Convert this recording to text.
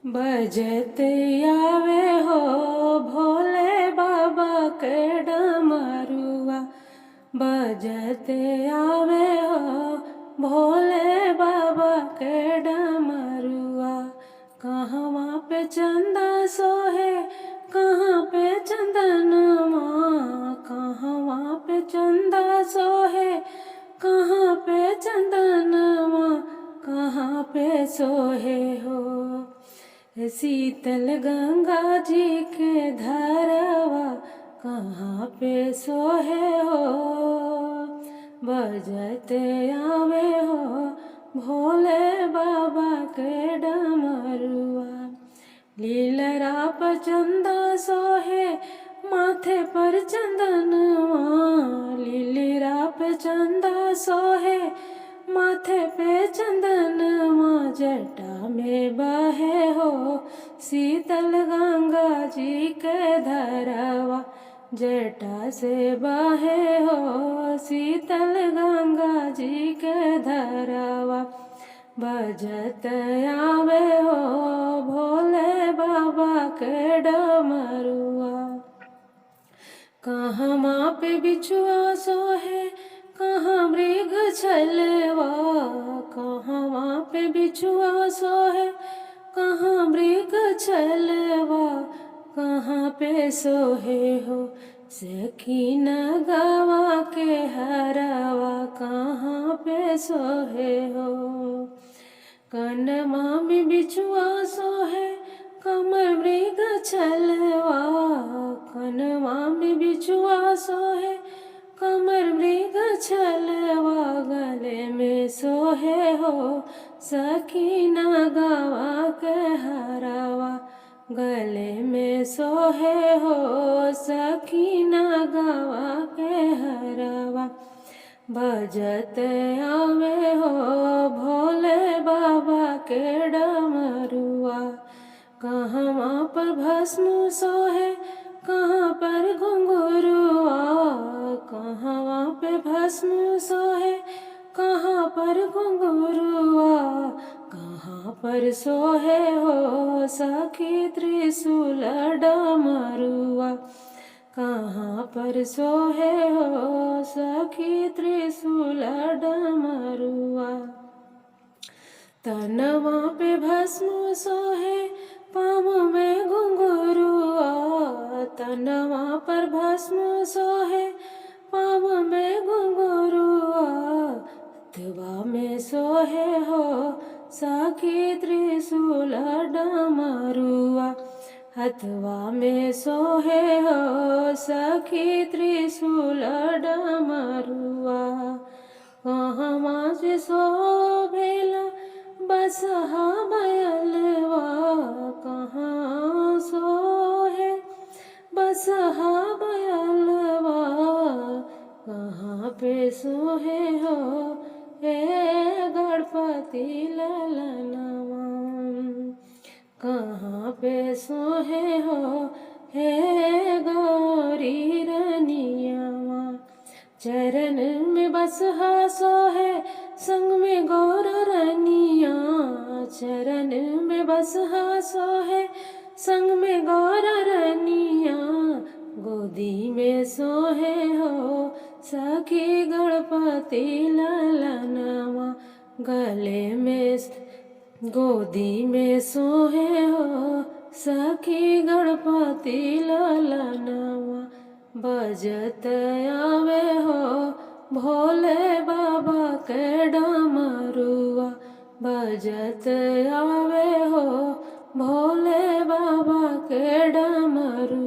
बजते आवे हो भोले बाबा के डमरुआ। बजते आवे हो भोले बाबा के डमरुआ। कहवा पे चंदा सोहे कहाँ पे चंदनमा। कहवा पे चंदा सोहे कहाँ पे चंदनमा। कहाँ पे सोहे हो शीतल गंगा जी के धारवा। कहाँ पे सोहे हो बजते आवे हो भोले बाबा के डमरुआ। लीलरा पर चंदा सोहे माथे पर चंदनवा। लीलरा पे चंदा सोहे माथे पे चंदनवा। जटा में बहे हो शीतल गंगा जी के धरवा। जटा से बहे हो शीतल गंगा जी के धरवा। बजत आवे हो भोले बाबा के डमरुआ। कहवा पे बिछुआ सोहे कहाँ मृग छलवा। कहवा पे बिछुआ सोहे कहाँ मृग छलवा। कहाँ पे सोहे हो सखीना गवा के हरवा। कहाँ पे सोहे हो कनमा में बिछुआ सोहे कमर मृग छलवा। कनमा में बिछुआ सोहे कमर मृग छलवा। गले में सोहे हो सखीना गवा के हरवा। गले में सोहे हो सखीना गवा के हरवा। बजत आवे हो भोले बाबा के डमरुआ। कहवा पर भस्म सोहे कहाँ पर घुंघरुआ। कहवा पे भस्म सोहे कहाँ पर घुंघरुआ। कहाँ पर सोहे हो सखी त्रिशूल डमरुआ। कहाँ पर सोहे हो सखी त्रिशूल डमरुआ। तनवा पे भस्म सोहे पाँव में घुंघरुआ। तनवा पर भस्म सोहे पाँव में घुंघरुआ। हथवा में सोहे हो सखी त्रिशूल डमरुआ। हथवा में सोहे हो सखी त्रिशूल डमरुआ। कहवा से शोभेला बसहा बैलवा। कहाँ सोहे बसहा बैलवा। कहाँ पे सोहे हो हे गणपति ललनवा। कहाँ पे सोहे हो हे गौरी रनियावा। चरण में बसहा सोहे संग में गौर रनिया। चरण में बसहा सोहे संग में गौर रनिया। गोदी में सोहे हो सखी गणपति ललनवा। गले में गोदी में सोहे हो सखी गणपति ललनवा। बजत आवे हो भोले बाबा के डमरुआ। बजत आवे हो भोले बाबा के डमरुआ।